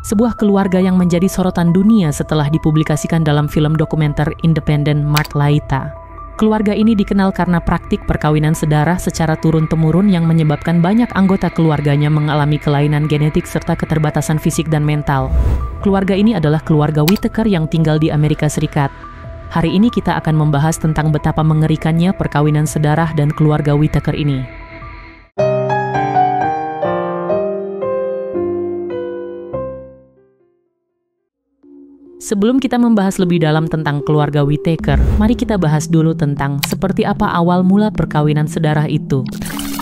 sebuah keluarga yang menjadi sorotan dunia setelah dipublikasikan dalam film dokumenter independen Mark Laita. Keluarga ini dikenal karena praktik perkawinan sedarah secara turun-temurun yang menyebabkan banyak anggota keluarganya mengalami kelainan genetik serta keterbatasan fisik dan mental. Keluarga ini adalah keluarga Whittaker yang tinggal di Amerika Serikat. Hari ini kita akan membahas tentang betapa mengerikannya perkawinan sedarah dan keluarga Whittaker ini. Sebelum kita membahas lebih dalam tentang keluarga Whittaker, mari kita bahas dulu tentang seperti apa awal mula perkawinan sedarah itu.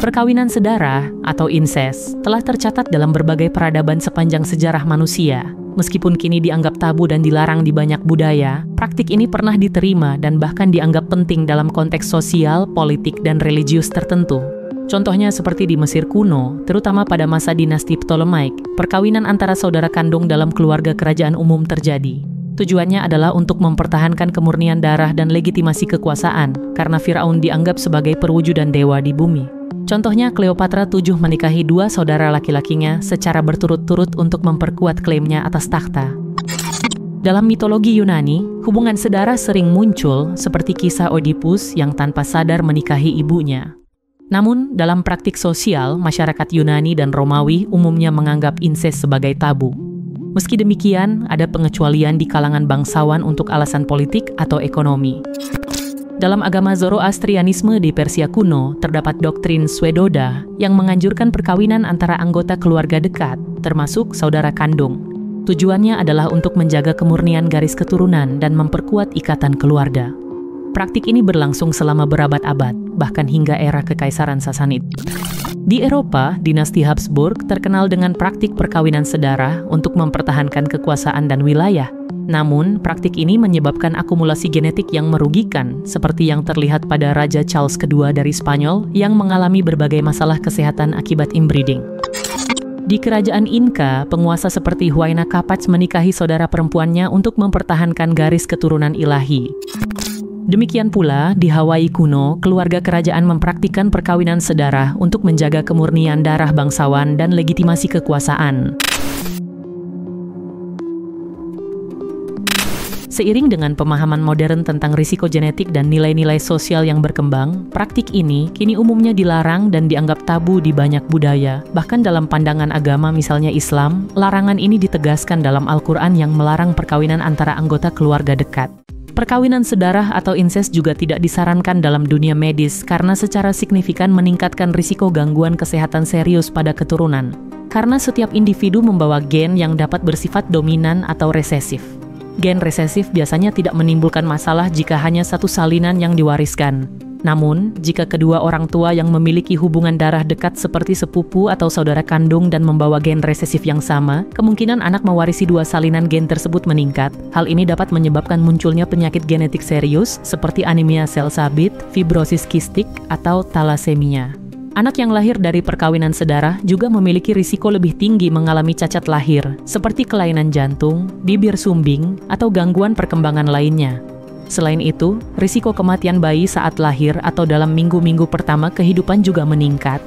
Perkawinan sedarah atau incest telah tercatat dalam berbagai peradaban sepanjang sejarah manusia. Meskipun kini dianggap tabu dan dilarang di banyak budaya, praktik ini pernah diterima dan bahkan dianggap penting dalam konteks sosial, politik, dan religius tertentu. Contohnya seperti di Mesir kuno, terutama pada masa dinasti Ptolemaic, perkawinan antara saudara kandung dalam keluarga kerajaan umum terjadi. Tujuannya adalah untuk mempertahankan kemurnian darah dan legitimasi kekuasaan, karena Firaun dianggap sebagai perwujudan dewa di bumi. Contohnya, Cleopatra VII menikahi dua saudara laki-lakinya secara berturut-turut untuk memperkuat klaimnya atas takhta. Dalam mitologi Yunani, hubungan sedarah sering muncul seperti kisah Oedipus yang tanpa sadar menikahi ibunya. Namun, dalam praktik sosial, masyarakat Yunani dan Romawi umumnya menganggap incest sebagai tabu. Meski demikian, ada pengecualian di kalangan bangsawan untuk alasan politik atau ekonomi. Dalam agama Zoroastrianisme di Persia kuno, terdapat doktrin Swedoda yang menganjurkan perkawinan antara anggota keluarga dekat, termasuk saudara kandung. Tujuannya adalah untuk menjaga kemurnian garis keturunan dan memperkuat ikatan keluarga. Praktik ini berlangsung selama berabad-abad, bahkan hingga era Kekaisaran Sasanid. Di Eropa, dinasti Habsburg terkenal dengan praktik perkawinan sedarah untuk mempertahankan kekuasaan dan wilayah. Namun, praktik ini menyebabkan akumulasi genetik yang merugikan, seperti yang terlihat pada Raja Charles II dari Spanyol yang mengalami berbagai masalah kesehatan akibat inbreeding. Di kerajaan Inca, penguasa seperti Huayna Capac menikahi saudara perempuannya untuk mempertahankan garis keturunan ilahi. Demikian pula, di Hawaii kuno, keluarga kerajaan mempraktikkan perkawinan sedarah untuk menjaga kemurnian darah bangsawan dan legitimasi kekuasaan. Seiring dengan pemahaman modern tentang risiko genetik dan nilai-nilai sosial yang berkembang, praktik ini kini umumnya dilarang dan dianggap tabu di banyak budaya. Bahkan dalam pandangan agama misalnya Islam, larangan ini ditegaskan dalam Al-Quran yang melarang perkawinan antara anggota keluarga dekat. Perkawinan sedarah atau incest juga tidak disarankan dalam dunia medis karena secara signifikan meningkatkan risiko gangguan kesehatan serius pada keturunan. Karena setiap individu membawa gen yang dapat bersifat dominan atau resesif. Gen resesif biasanya tidak menimbulkan masalah jika hanya satu salinan yang diwariskan. Namun, jika kedua orang tua yang memiliki hubungan darah dekat seperti sepupu atau saudara kandung dan membawa gen resesif yang sama, kemungkinan anak mewarisi dua salinan gen tersebut meningkat. Hal ini dapat menyebabkan munculnya penyakit genetik serius seperti anemia sel sabit, fibrosis kistik, atau talasemia. Anak yang lahir dari perkawinan sedarah juga memiliki risiko lebih tinggi mengalami cacat lahir, seperti kelainan jantung, bibir sumbing, atau gangguan perkembangan lainnya. Selain itu, risiko kematian bayi saat lahir atau dalam minggu-minggu pertama kehidupan juga meningkat.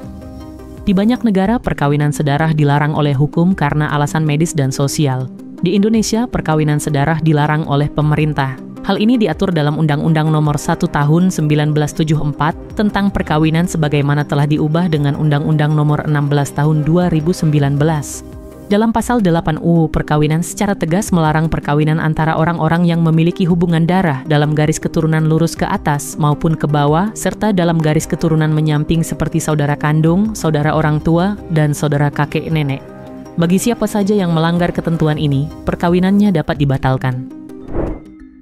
Di banyak negara, perkawinan sedarah dilarang oleh hukum karena alasan medis dan sosial. Di Indonesia, perkawinan sedarah dilarang oleh pemerintah. Hal ini diatur dalam Undang-Undang Nomor 1 Tahun 1974 tentang perkawinan sebagaimana telah diubah dengan Undang-Undang Nomor 16 Tahun 2019. Dalam pasal 8U, perkawinan secara tegas melarang perkawinan antara orang-orang yang memiliki hubungan darah dalam garis keturunan lurus ke atas maupun ke bawah, serta dalam garis keturunan menyamping seperti saudara kandung, saudara orang tua, dan saudara kakek nenek. Bagi siapa saja yang melanggar ketentuan ini, perkawinannya dapat dibatalkan.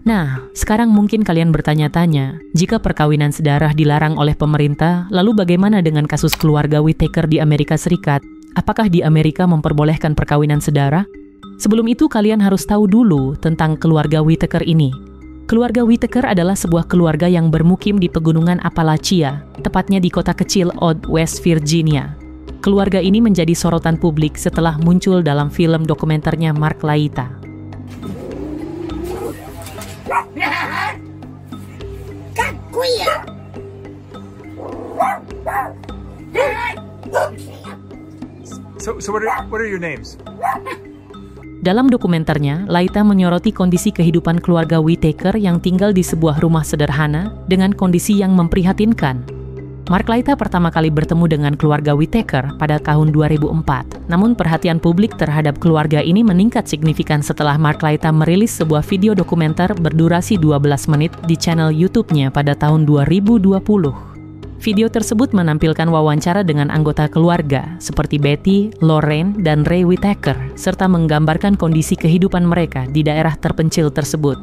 Nah, sekarang mungkin kalian bertanya-tanya, jika perkawinan sedarah dilarang oleh pemerintah, lalu bagaimana dengan kasus keluarga Whittaker di Amerika Serikat? Apakah di Amerika memperbolehkan perkawinan sedarah? Sebelum itu kalian harus tahu dulu tentang keluarga Whittaker ini. Keluarga Whittaker adalah sebuah keluarga yang bermukim di pegunungan Appalachia, tepatnya di kota kecil Old West Virginia. Keluarga ini menjadi sorotan publik setelah muncul dalam film dokumenternya Mark Laita. So what are your names? Dalam dokumenternya, Laita menyoroti kondisi kehidupan keluarga Whittaker yang tinggal di sebuah rumah sederhana dengan kondisi yang memprihatinkan. Mark Laita pertama kali bertemu dengan keluarga Whittaker pada tahun 2004. Namun perhatian publik terhadap keluarga ini meningkat signifikan setelah Mark Laita merilis sebuah video dokumenter berdurasi 12 menit di channel YouTube-nya pada tahun 2020. Video tersebut menampilkan wawancara dengan anggota keluarga seperti Betty, Lorraine, dan Ray Whittaker, serta menggambarkan kondisi kehidupan mereka di daerah terpencil tersebut.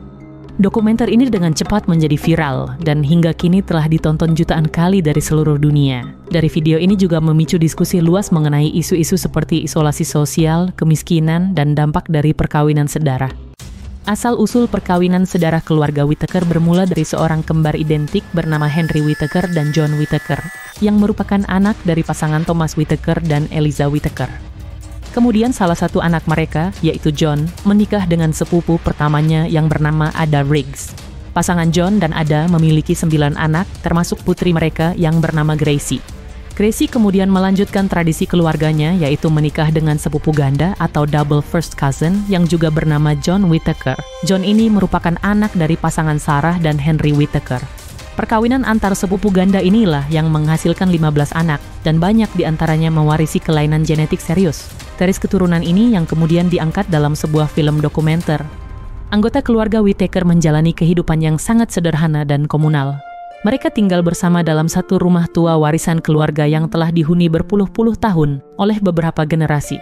Dokumenter ini dengan cepat menjadi viral dan hingga kini telah ditonton jutaan kali dari seluruh dunia. Dari video ini juga memicu diskusi luas mengenai isu-isu seperti isolasi sosial, kemiskinan, dan dampak dari perkawinan sedara. Asal-usul perkawinan sedara keluarga Whittaker bermula dari seorang kembar identik bernama Henry Whittaker dan John Whittaker, yang merupakan anak dari pasangan Thomas Whittaker dan Eliza Whittaker. Kemudian salah satu anak mereka, yaitu John, menikah dengan sepupu pertamanya yang bernama Ada Riggs. Pasangan John dan Ada memiliki 9 anak, termasuk putri mereka yang bernama Gracie. Gracie kemudian melanjutkan tradisi keluarganya, yaitu menikah dengan sepupu ganda atau double first cousin yang juga bernama John Whittaker. John ini merupakan anak dari pasangan Sarah dan Henry Whittaker. Perkawinan antar sepupu ganda inilah yang menghasilkan 15 anak, dan banyak diantaranya mewarisi kelainan genetik serius. Garis keturunan ini yang kemudian diangkat dalam sebuah film dokumenter. Anggota keluarga Whittaker menjalani kehidupan yang sangat sederhana dan komunal. Mereka tinggal bersama dalam satu rumah tua warisan keluarga yang telah dihuni berpuluh-puluh tahun oleh beberapa generasi.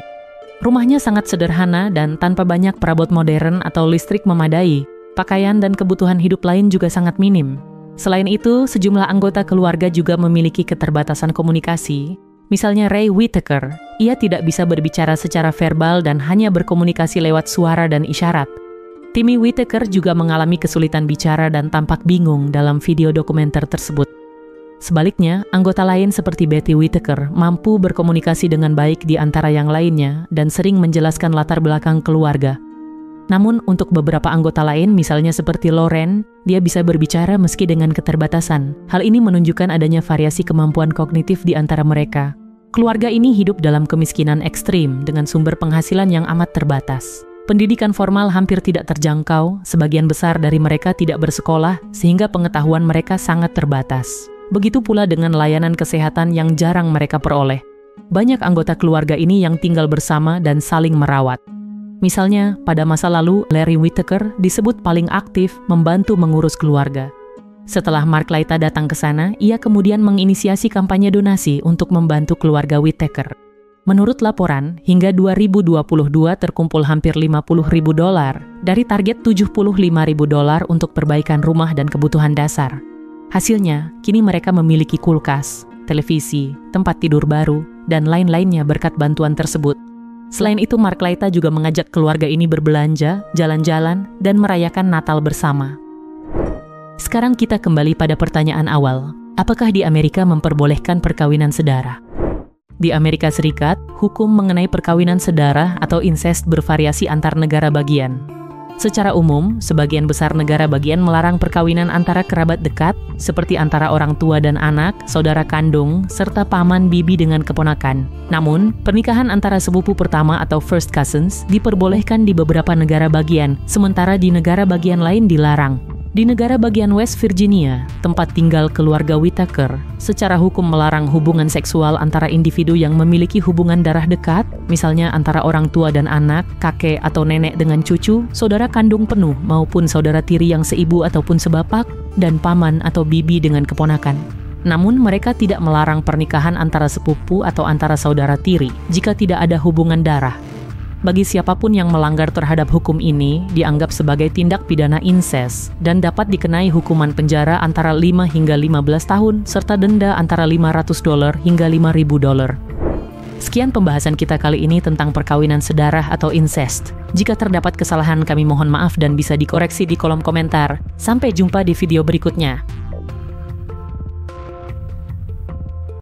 Rumahnya sangat sederhana dan tanpa banyak perabot modern atau listrik memadai. Pakaian dan kebutuhan hidup lain juga sangat minim. Selain itu, sejumlah anggota keluarga juga memiliki keterbatasan komunikasi. Misalnya Ray Whittaker, ia tidak bisa berbicara secara verbal dan hanya berkomunikasi lewat suara dan isyarat. Timmy Whittaker juga mengalami kesulitan bicara dan tampak bingung dalam video dokumenter tersebut. Sebaliknya, anggota lain seperti Betty Whittaker mampu berkomunikasi dengan baik di antara yang lainnya dan sering menjelaskan latar belakang keluarga. Namun, untuk beberapa anggota lain, misalnya seperti Lorraine, dia bisa berbicara meski dengan keterbatasan. Hal ini menunjukkan adanya variasi kemampuan kognitif di antara mereka. Keluarga ini hidup dalam kemiskinan ekstrim dengan sumber penghasilan yang amat terbatas. Pendidikan formal hampir tidak terjangkau, sebagian besar dari mereka tidak bersekolah, sehingga pengetahuan mereka sangat terbatas. Begitu pula dengan layanan kesehatan yang jarang mereka peroleh. Banyak anggota keluarga ini yang tinggal bersama dan saling merawat. Misalnya, pada masa lalu, Larry Whittaker disebut paling aktif membantu mengurus keluarga. Setelah Mark Laita datang ke sana, ia kemudian menginisiasi kampanye donasi untuk membantu keluarga Whittaker. Menurut laporan, hingga 2022 terkumpul hampir $50.000 dari target $75.000 untuk perbaikan rumah dan kebutuhan dasar. Hasilnya, kini mereka memiliki kulkas, televisi, tempat tidur baru, dan lain-lainnya berkat bantuan tersebut. Selain itu, Mark Laita juga mengajak keluarga ini berbelanja, jalan-jalan, dan merayakan Natal bersama. Sekarang kita kembali pada pertanyaan awal. Apakah di Amerika memperbolehkan perkawinan sedara? Di Amerika Serikat, hukum mengenai perkawinan sedara atau incest bervariasi antar negara bagian. Secara umum, sebagian besar negara bagian melarang perkawinan antara kerabat dekat, seperti antara orang tua dan anak, saudara kandung, serta paman bibi dengan keponakan. Namun, pernikahan antara sepupu pertama atau first cousins diperbolehkan di beberapa negara bagian, sementara di negara bagian lain dilarang. Di negara bagian West Virginia, tempat tinggal keluarga Whittaker, secara hukum melarang hubungan seksual antara individu yang memiliki hubungan darah dekat, misalnya antara orang tua dan anak, kakek atau nenek dengan cucu, saudara kandung penuh maupun saudara tiri yang seibu ataupun sebapak, dan paman atau bibi dengan keponakan. Namun mereka tidak melarang pernikahan antara sepupu atau antara saudara tiri jika tidak ada hubungan darah. Bagi siapapun yang melanggar terhadap hukum ini, dianggap sebagai tindak pidana incest dan dapat dikenai hukuman penjara antara 5 hingga 15 tahun serta denda antara $500 hingga $5.000. Sekian pembahasan kita kali ini tentang perkawinan sedarah atau incest. Jika terdapat kesalahan, kami mohon maaf dan bisa dikoreksi di kolom komentar. Sampai jumpa di video berikutnya.